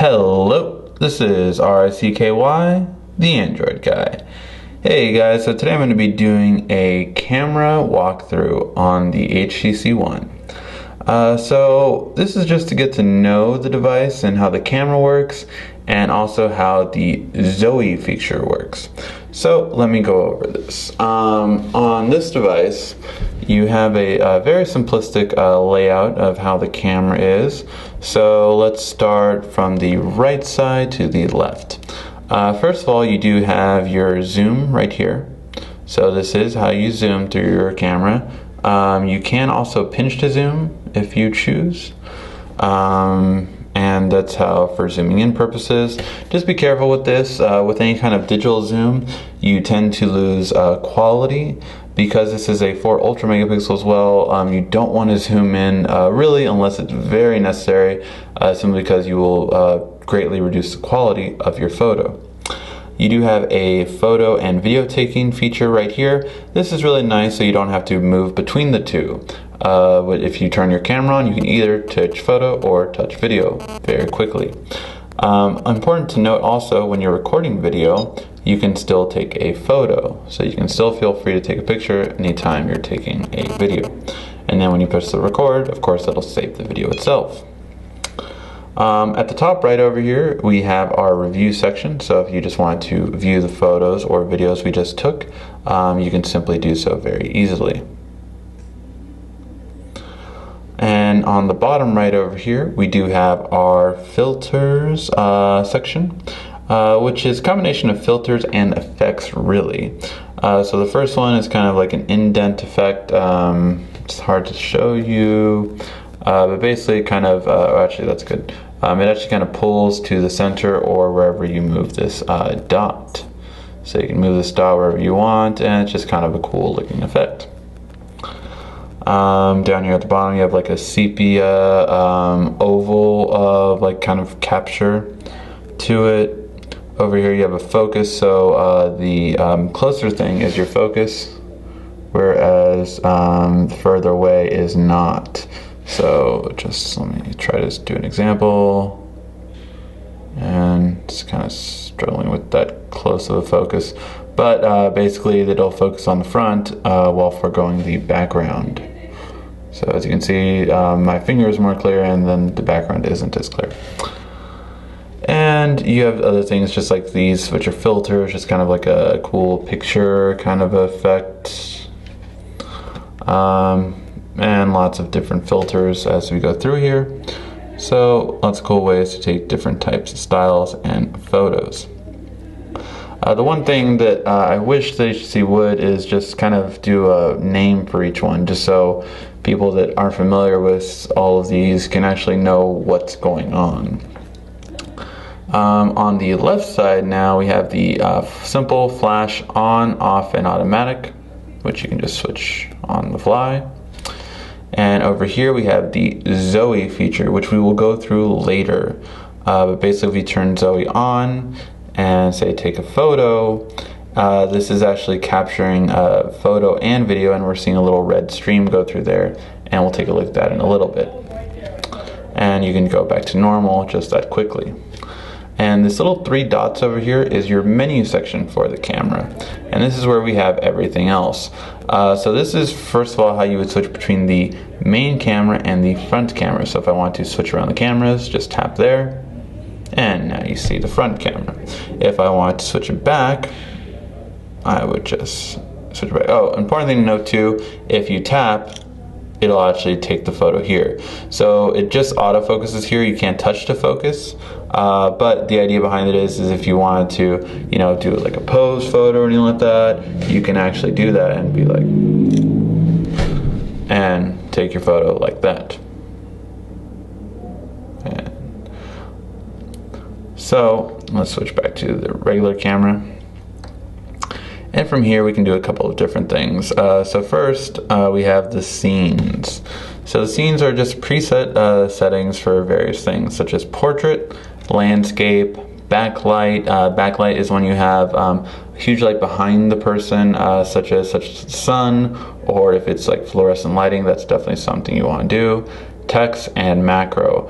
Hello, this is RICKY, the Android guy. Hey guys, so today I'm going to be doing a camera walkthrough on the HTC One. So this is just to get to know the device and how the camera works, and also how the Zoe feature works. So let me go over this. On this device, you have a very simplistic layout of how the camera is. So let's start from the right side to the left. First of all, you do have your zoom right here. So this is how you zoom through your camera. You can also pinch to zoom if you choose. And that's how for zooming in purposes. Just be careful with this. With any kind of digital zoom, you tend to lose quality. Because this is a 4 ultra megapixel as well, you don't want to zoom in really unless it's very necessary, simply because you will greatly reduce the quality of your photo. You do have a photo and video taking feature right here. This is really nice so you don't have to move between the two. But if you turn your camera on, you can either touch photo or touch video very quickly. Important to note also, when you're recording video, you can still take a photo. So you can still feel free to take a picture anytime you're taking a video. And then when you push the record, of course, it'll save the video itself. At the top right over here, we have our review section. So if you just want to view the photos or videos we just took, you can simply do so very easily. And on the bottom right over here, we do have our filters section, which is a combination of filters and effects, really. So the first one is kind of like an indent effect. It's hard to show you, but basically kind of, actually that's good. It actually kind of pulls to the center or wherever you move this dot. So you can move this dot wherever you want, and it's just kind of a cool looking effect. Down here at the bottom, you have like a sepia oval like kind of capture to it. Over here you have a focus, so the closer thing is your focus, whereas further away is not. So just let me try to do an example, and just kind of struggling with that close of a focus, but basically it'll focus on the front while foregoing the background. So as you can see, my finger is more clear, and then the background isn't as clear. And you have other things just like these, which are filters, just kind of like a cool picture kind of effect. And lots of different filters as we go through here. So lots of cool ways to take different types of styles and photos. The one thing that I wish the HTC would is just kind of do a name for each one, just so people that aren't familiar with all of these can actually know what's going on. On the left side now, we have the simple flash on, off, and automatic, which you can just switch on the fly. And over here we have the Zoe feature, which we will go through later. But basically, if you turn Zoe on and say take a photo, this is actually capturing photo and video, and we're seeing a little red stream go through there, and we'll take a look at that in a little bit. And you can go back to normal just that quickly. And this little 3 dots over here is your menu section for the camera, and this is where we have everything else. So this is first of all how you would switch between the main camera and the front camera. So if I want to switch around the cameras, just tap there, and now you see the front camera. If I want to switch it back, I would just switch it back. Oh, important thing to note too, if you tap, it'll actually take the photo here. So it just autofocuses here, you can't touch to focus. But the idea behind it is if you wanted to, you know, do like a pose photo or anything like that, you can actually do that and be like, and take your photo like that. And so let's switch back to the regular camera. And from here we can do a couple of different things. So first we have the scenes. So the scenes are just preset settings for various things, such as portrait, landscape, backlight. Backlight is when you have a huge light behind the person, such as the sun, or if it's like fluorescent lighting, that's definitely something you want to do. Text and macro.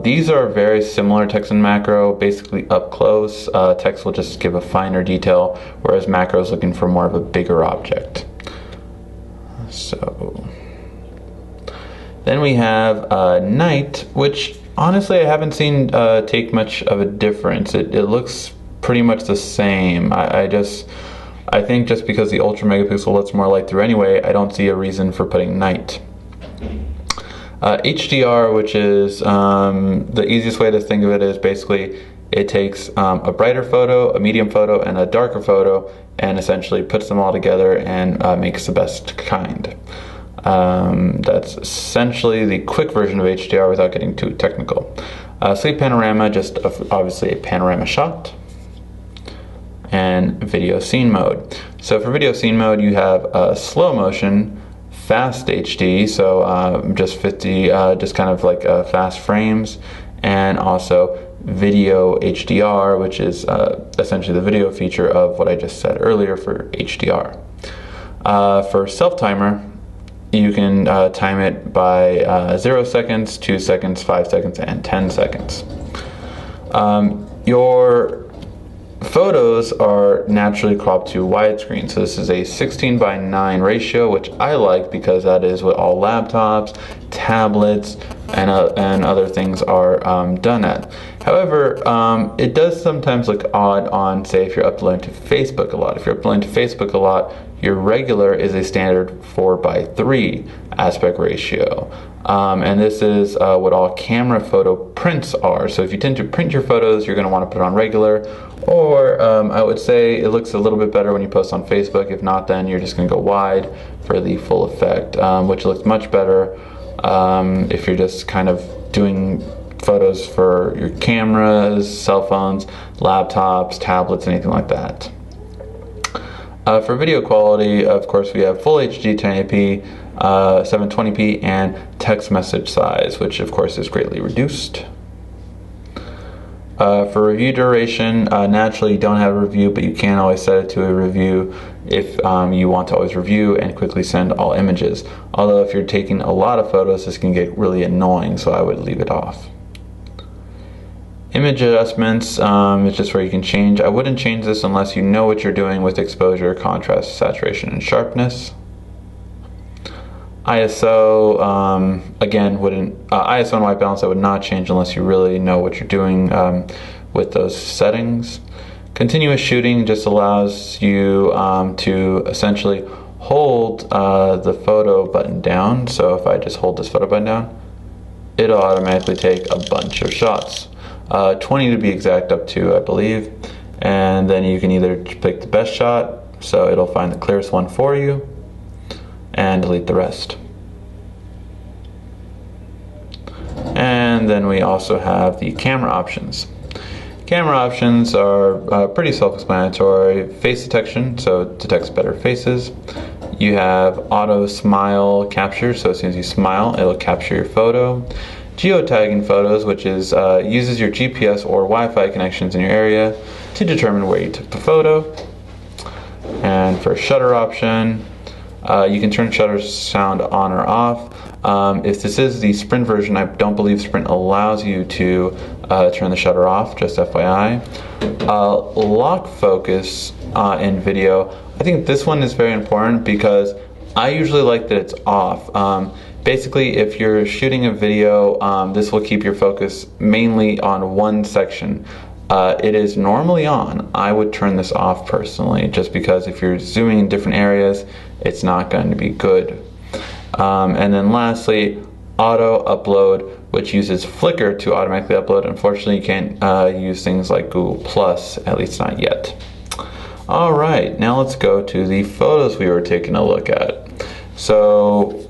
These are very similar, text and macro, basically up close. Text will just give a finer detail, whereas macro is looking for more of a bigger object. So then we have night, which honestly I haven't seen take much of a difference. It looks pretty much the same. I think just because the ultra megapixel lets more light through anyway, I don't see a reason for putting night. HDR, which is the easiest way to think of it, is basically it takes a brighter photo, a medium photo, and a darker photo, and essentially puts them all together and makes the best kind. That's essentially the quick version of HDR without getting too technical. Sleek panorama, just obviously a panorama shot. And video scene mode. So for video scene mode, you have slow motion, fast HD, so just 50, just kind of like fast frames, and also video HDR, which is essentially the video feature of what I just said earlier for HDR. For self timer, you can time it by 0 seconds, 2 seconds, 5 seconds, and 10 seconds. Your photos are naturally cropped to widescreen, so this is a 16:9 ratio, which I like because that is what all laptops, tablets, and other things are done at. However, it does sometimes look odd on, say, if you're uploading to Facebook a lot. If you're uploading to Facebook a lot, your regular is a standard 4:3 aspect ratio. And this is what all camera photo prints are. So if you tend to print your photos, you're going to want to put it on regular. Or I would say it looks a little bit better when you post on Facebook. If not, then you're just going to go wide for the full effect, which looks much better if you're just kind of doing photos for your cameras, cell phones, laptops, tablets, anything like that. For video quality, of course, we have Full HD 1080p, 720p, and text message size, which of course is greatly reduced. For review duration, naturally you don't have a review, but you can always set it to a review if you want to always review and quickly send all images. Although if you're taking a lot of photos, this can get really annoying, so I would leave it off. Image adjustments is just where you can change. I wouldn't change this unless you know what you're doing with exposure, contrast, saturation, and sharpness. ISO, again, ISO and white balance I would not change unless you really know what you're doing with those settings. Continuous shooting just allows you to essentially hold the photo button down. So if I just hold this photo button down, it'll automatically take a bunch of shots. 20 to be exact, up to, I believe. And then you can either pick the best shot, so it'll find the clearest one for you, and delete the rest. And then we also have the camera options. Camera options are pretty self-explanatory. Face detection, so it detects better faces. You have auto smile capture, so as soon as you smile, it'll capture your photo. Geotagging photos, which is uses your GPS or Wi-Fi connections in your area to determine where you took the photo. And for shutter option, you can turn shutter sound on or off. If this is the Sprint version, I don't believe Sprint allows you to turn the shutter off, just FYI. Lock focus in video, I think this one is very important because I usually like that it's off. Basically, if you're shooting a video, this will keep your focus mainly on one section. It is normally on. I would turn this off personally, just because if you're zooming in different areas, it's not going to be good. And then lastly, auto upload, which uses Flickr to automatically upload. Unfortunately, you can't use things like Google Plus, at least not yet. All right, now let's go to the photos we were taking a look at. So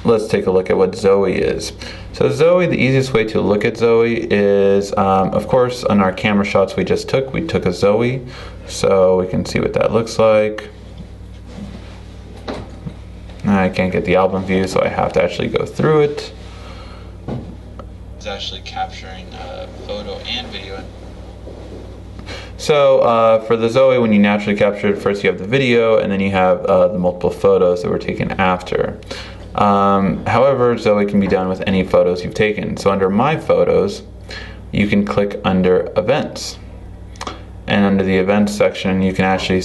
let's take a look at what Zoe is. So Zoe, the easiest way to look at Zoe is, of course, on our camera shots we took a Zoe, so we can see what that looks like. I can't get the album view, so I have to actually go through it. It's actually capturing photo and video. So for the Zoe, when you naturally capture it, first you have the video, and then you have the multiple photos that were taken after. However, Zoe can be done with any photos you've taken. So under My Photos, you can click under Events. And under the Events section, you can actually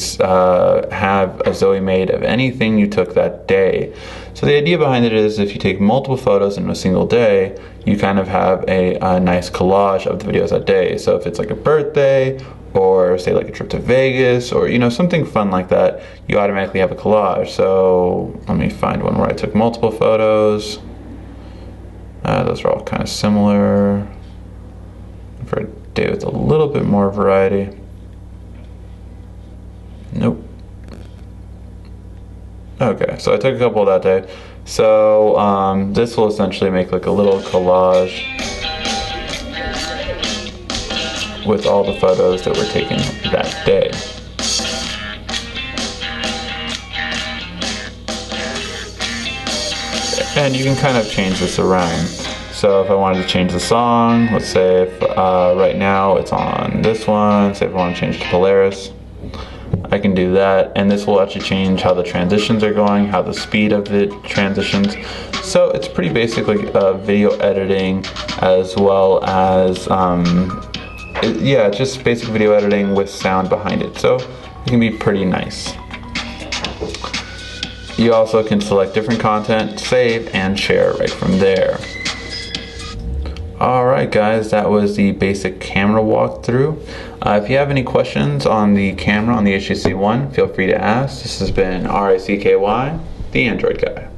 have a Zoe made of anything you took that day. So the idea behind it is if you take multiple photos in a single day, you kind of have a nice collage of the videos that day. So if it's like a birthday, or say like a trip to Vegas, or something fun like that, you automatically have a collage. So let me find one where I took multiple photos. Those are all kind of similar. For a day with a little bit more variety. Nope. Okay, so I took a couple that day. So this will essentially make like a little collage with all the photos that were taken that day. And you can kind of change this around. So if I wanted to change the song, let's say if right now it's on this one, say if I want to change to Polaris, I can do that, and this will actually change how the transitions are going, how the speed of the transitions. So it's pretty basically video editing as well as, yeah, just basic video editing with sound behind it. So it can be pretty nice. You also can select different content, save, and share right from there. Alright guys, that was the basic camera walkthrough. If you have any questions on the camera on the HTC One, feel free to ask. This has been RICKY, the Android Guy.